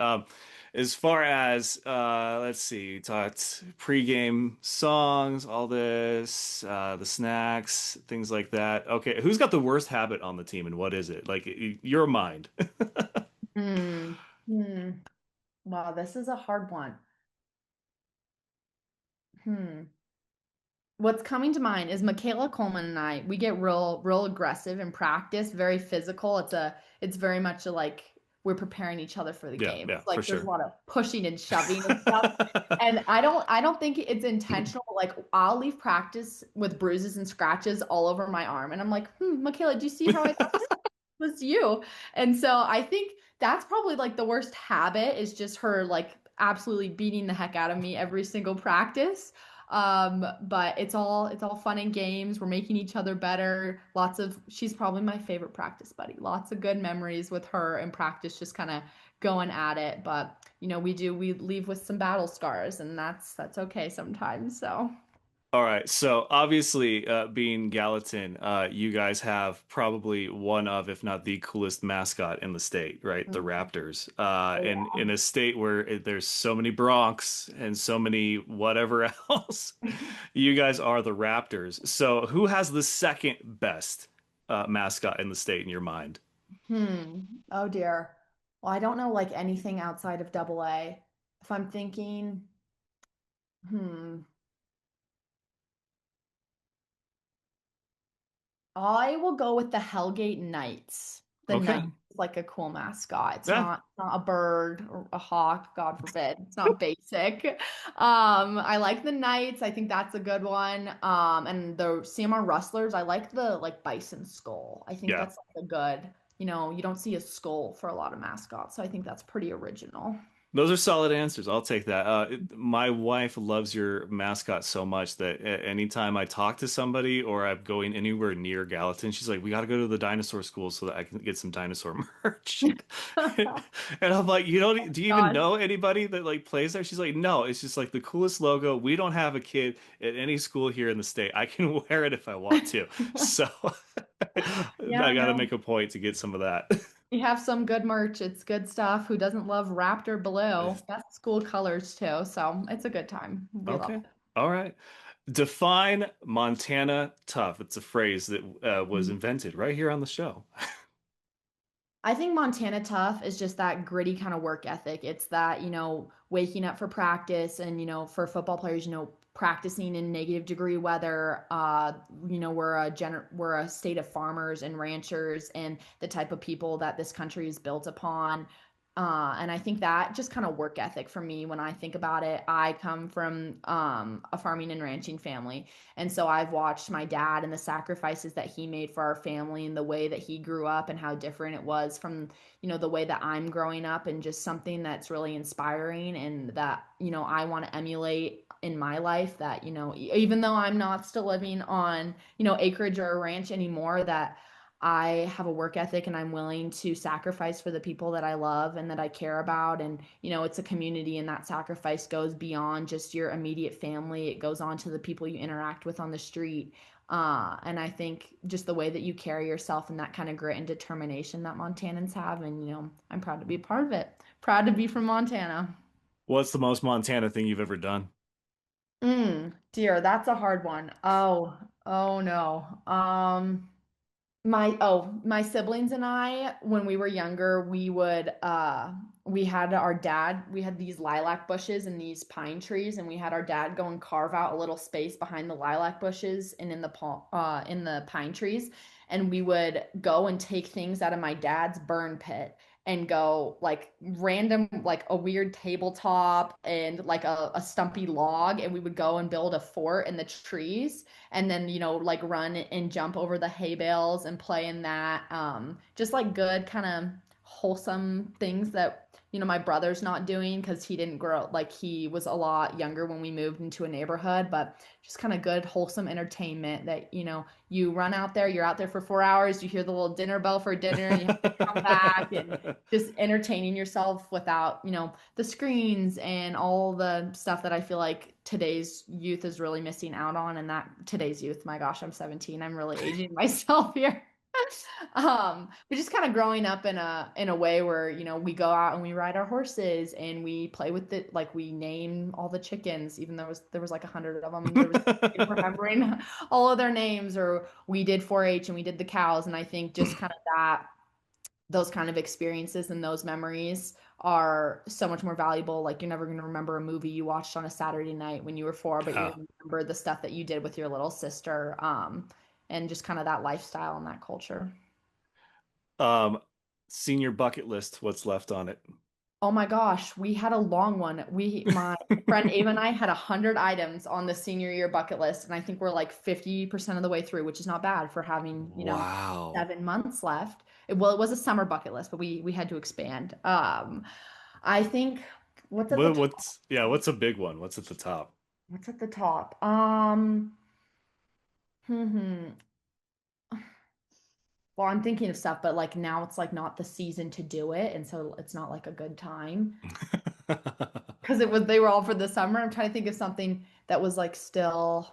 As far as let's see, you talked pregame songs, all this, the snacks, things like that. Okay, who's got the worst habit on the team, and what is it? Like your mind. Hmm. Hmm. Wow, this is a hard one. Hmm. What's coming to mind is Michaela Coleman and I, we get real aggressive in practice, very physical. It's very much like we're preparing each other for the Yeah, game. yeah, It's for like there's a sure. lot of pushing and shoving and stuff. And I don't think it's intentional. Like I'll leave practice with bruises and scratches all over my arm. And I'm like, Michaela, do you see how I got this? It was you. And so I think that's probably like the worst habit is just her like absolutely beating the heck out of me every single practice. But it's all fun and games. We're making each other better. She's probably my favorite practice buddy. Lots of good memories with her and practice, just kind of going at it. But we leave with some battle scars, and that's okay sometimes. So. All right, so obviously, being Gallatin, you guys have probably one of, if not the coolest mascot in the state, right? The Mm. Raptors. Oh And yeah. in a state where there's so many Bronx and so many whatever else, you guys are the Raptors. So who has the second best mascot in the state in your mind? Hmm. Oh dear. Well, I don't know like anything outside of double A. If I'm thinking, hmm. I will go with the Hellgate Knights. The Okay. Knight is like a cool mascot. It's Yeah. not a bird or a hawk, God forbid. It's not basic. I like the Knights. I think that's a good one. And the CMR Rustlers, I like the like bison skull. I think Yeah. that's like a good, you don't see a skull for a lot of mascots, so I think that's pretty original. Those are solid answers. I'll take that. My wife loves your mascot so much that anytime I talk to somebody or I'm going anywhere near Gallatin, she's like, "We got to go to the dinosaur school so that I can get some dinosaur merch." And I'm like, "You don't? Do you even Gosh. know anybody that like plays there?" She's like, "No, it's just like the coolest logo. We don't have a kid at any school here in the state. I can wear it if I want to." So I Yeah, got to no. make a point to get some of that. We have some good merch. It's good stuff. Who doesn't love Raptor Blue? That's school colors too. So it's a good time. We love Okay. it. All right. Define Montana tough. It's a phrase that was Mhm. invented right here on the show. I think Montana Tough is just that gritty kind of work ethic. It's that, waking up for practice and, for football players, practicing in negative degree weather. We're a state of farmers and ranchers and the type of people that this country is built upon. And I think that just kind of work ethic for me when I think about it. I come from a farming and ranching family. And so I've watched my dad and the sacrifices that he made for our family and the way that he grew up and how different it was from, the way that I'm growing up and just something that's really inspiring and that, I want to emulate in my life that, even though I'm not still living on, acreage or a ranch anymore, that I have a work ethic and I'm willing to sacrifice for the people that I love and that I care about. And, it's a community and that sacrifice goes beyond just your immediate family. It goes on to the people you interact with on the street. And I think just the way that you carry yourself and that kind of grit and determination that Montanans have. And, I'm proud to be a part of it. Proud to be from Montana. What's the most Montana thing you've ever done? Dear, that's a hard one. Oh no. My siblings and I, when we were younger, we had these lilac bushes and these pine trees, and we had our dad go and carve out a little space behind the lilac bushes and in the pine trees, and we would go and take things out of my dad's burn pit and go like random, like a weird tabletop and like a stumpy log, and we would go and build a fort in the trees, and then like run and jump over the hay bales and play in that. Just like good kind of wholesome things that my brother's not doing because he didn't grow up, like he was a lot younger when we moved into a neighborhood, but just kind of good wholesome entertainment that you run out there, you're out there for 4 hours, you hear the little dinner bell for dinner, you have to come back, and just entertaining yourself without the screens and all the stuff that I feel like today's youth is really missing out on. And that today's youth, my gosh, I'm 17, I'm really aging myself here. But just kind of growing up in a way where we go out and we ride our horses and we play with it, like we name all the chickens, even though there was like 100 of them. There was remembering all of their names, or we did 4-H and we did the cows. And I think just kind of those kind of experiences and those memories are so much more valuable. Like you're never going to remember a movie you watched on a Saturday night when you were 4, but you're Yeah. going to remember the stuff that you did with your little sister, and just kind of that lifestyle and that culture. Um, Senior bucket list, what's left on it? Oh my gosh, we had a long one. My friend Ava and I had 100 items on the senior year bucket list, and I think we're like 50% of the way through, which is not bad for having, Wow. 7 months left. Well, it was a summer bucket list, but we had to expand. I think what's at the top? What's a big one? What's at the top? What's at the top? Hmm. Well, I'm thinking of stuff, but like now it's like not the season to do it, and so it's not like a good time. Because they were all for the summer. I'm trying to think of something that was like still.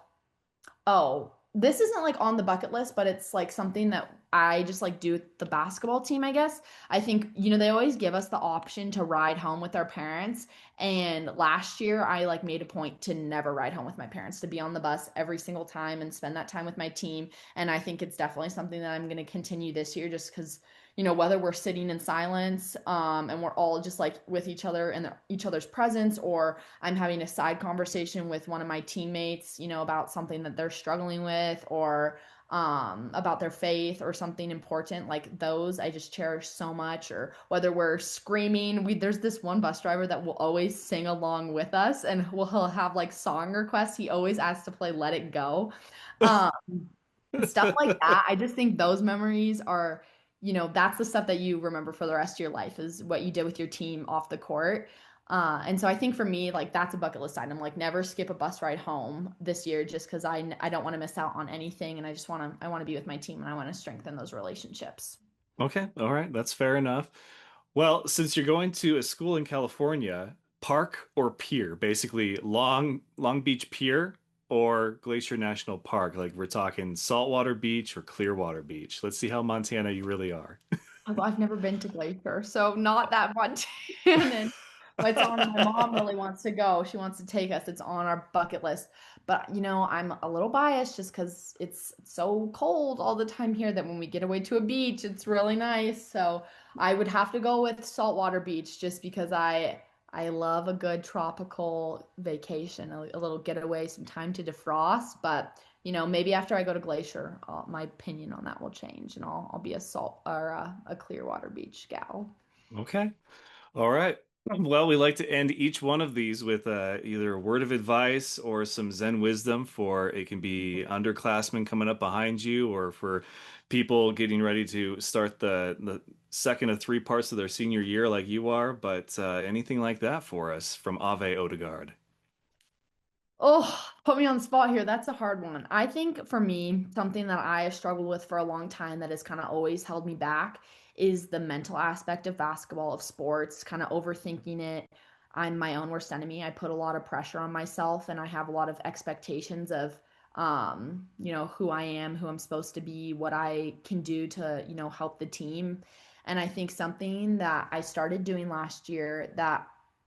Oh, this isn't like on the bucket list, but it's like something that I just like do with the basketball team, I guess. I think, they always give us the option to ride home with our parents. And last year I like made a point to never ride home with my parents, to be on the bus every single time and spend that time with my team. And I think it's definitely something that I'm going to continue this year, just because, whether we're sitting in silence, and we're all just like with each other and each other's presence, or I'm having a side conversation with one of my teammates, about something that they're struggling with, or about their faith or something important, like those I just cherish so much. Or whether we're screaming, there's this one bus driver that will always sing along with us, and he'll have like song requests. He always asks to play Let It Go. Um, Stuff like that. I just think those memories are, that's the stuff that you remember for the rest of your life, is what you did with your team off the court. And so I think for me, like that's a bucket list item. Like never skip a bus ride home this year, just because I don't want to miss out on anything, and I want to be with my team, and I want to strengthen those relationships. Okay, all right, that's fair enough. Well, since you're going to a school in California, park or pier, basically Long Beach Pier or Glacier National Park, like we're talking saltwater beach or Clearwater Beach. Let's see how Montana you really are. I've never been to Glacier, so not that much. And it's on. My mom really wants to go. She wants to take us. It's on our bucket list. But I'm a little biased just because it's so cold all the time here, that when we get away to a beach, it's really nice. So I would have to go with saltwater beach, just because I love a good tropical vacation, a little getaway, some time to defrost. But maybe after I go to Glacier, my opinion on that will change, and I'll be a salt or a Clearwater Beach gal. Okay. All right. Well, we like to end each one of these with either a word of advice or some Zen wisdom, for it can be underclassmen coming up behind you, or for people getting ready to start the second of three parts of their senior year like you are. But anything like that for us from Ave Odegard. Oh, put me on the spot here. That's a hard one. I think for me, something that I have struggled with for a long time that has kind of always held me back is the mental aspect of basketball, of sports, kind of overthinking it. I'm my own worst enemy. I put a lot of pressure on myself, and I have a lot of expectations of who I am, who I'm supposed to be, what I can do to, help the team. And I think something that I started doing last year,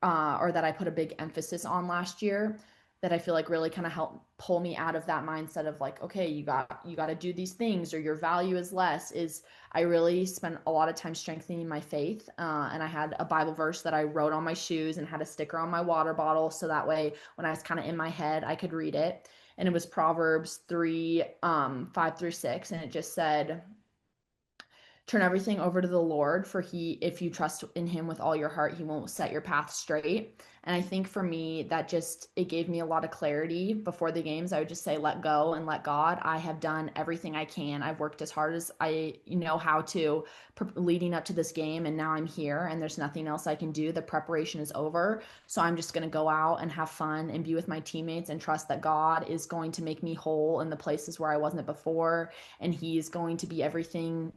or that I put a big emphasis on last year, that I feel like really kind of helped pull me out of that mindset of like, okay, you got to do these things, or your value is less, is I really spent a lot of time strengthening my faith. And I had a Bible verse that I wrote on my shoes and had a sticker on my water bottle, so that way when I was kind of in my head, I could read it. And it was Proverbs 3, 5 through 6. And it just said, turn everything over to the Lord, for if you trust in him with all your heart, he won't set your path straight. And I think for me, that just, it gave me a lot of clarity before the games. I would just say, let go and let God. I have done everything I can. I've worked as hard as I know how to leading up to this game. And now I'm here and there's nothing else I can do. The preparation is over. So I'm just going to go out and have fun and be with my teammates and trust that God is going to make me whole in the places where I wasn't before. And he's going to be everything.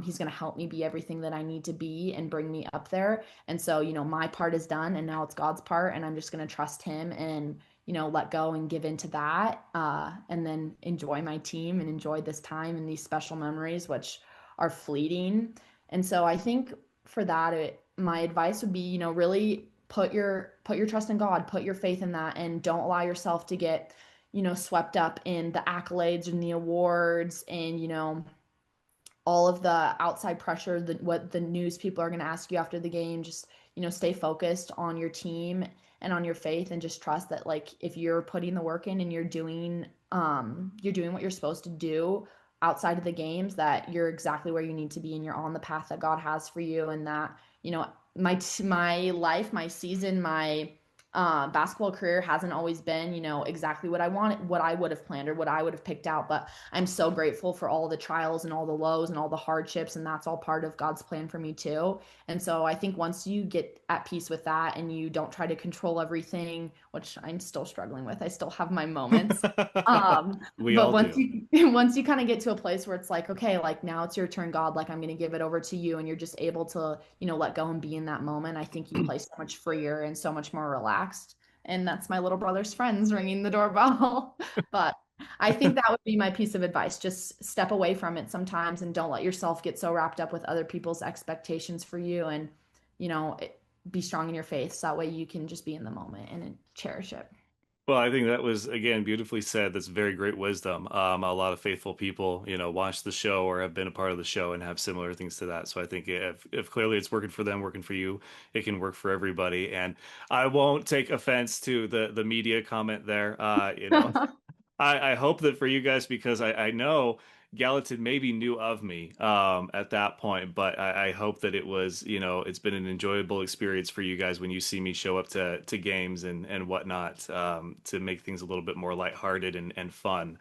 He's going to help me be everything that I need to be and bring me up there. And so, my part is done and now it's God's part. And I'm just going to trust him and, let go and give into that. And then enjoy my team and enjoy this time and these special memories, which are fleeting. And so I think for that, my advice would be, really put your trust in God, put your faith in that, and don't allow yourself to get, swept up in the accolades and the awards and, all of the outside pressure, what the news people are going to ask you after the game. Just, stay focused on your team and on your faith, and just trust that, like, if you're putting the work in and you're doing what you're supposed to do outside of the games, that you're exactly where you need to be and you're on the path that God has for you. And that, my life, my season, my basketball career hasn't always been, exactly what I wanted, what I would have planned or what I would have picked out. But I'm so grateful for all the trials and all the lows and all the hardships. And that's all part of God's plan for me too. And so I think once you get at peace with that and you don't try to control everything, which I'm still struggling with, I still have my moments. Um, We but all once do. you once you kind of get to a place where it's like, okay, like now it's your turn, God, like I'm going to give it over to you, and you're just able to, let go and be in that moment, I think you play so much freer and so much more relaxed. And that's my little brother's friends ringing the doorbell. But I think that would be my piece of advice. Just step away from it sometimes and don't let yourself get so wrapped up with other people's expectations for you, and, you know, it, be strong in your faith so that way you can just be in the moment and cherish it. Well, I think that was, again, beautifully said. That's very great wisdom. A lot of faithful people, watch the show or have been a part of the show and have similar things to that. So I think if clearly it's working for them, working for you, it can work for everybody. And I won't take offense to the media comment there. I hope that for you guys, because I know Gallatin maybe knew of me at that point, but I hope that it was, it's been an enjoyable experience for you guys when you see me show up to games and whatnot, to make things a little bit more lighthearted and fun,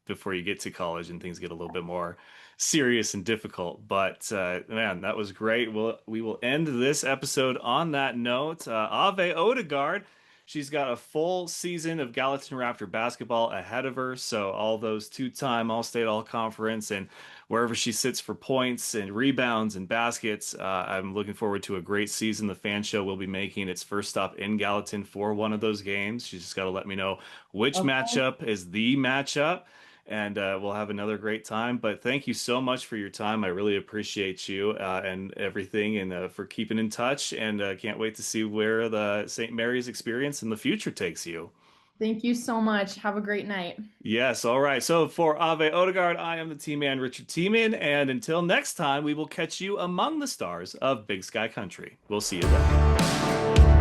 before you get to college and things get a little bit more serious and difficult. But man, that was great. We will end this episode on that note. Ave Odegard. She's got a full season of Gallatin Raptor basketball ahead of her. So all those two-time All-State, All-Conference, and wherever she sits for points and rebounds and baskets, I'm looking forward to a great season. The Fan Show will be making its first stop in Gallatin for one of those games. She's just got to let me know which Okay. matchup is the matchup, and we'll have another great time. But thank you so much for your time. I really appreciate you and everything, and for keeping in touch. And can't wait to see where the St. Mary's experience in the future takes you. Thank you so much. Have a great night. Yes, all right. So for Ave Odegaard, I am the team man, Richard Teeman, and until next time, we will catch you among the stars of Big Sky Country. We'll see you then.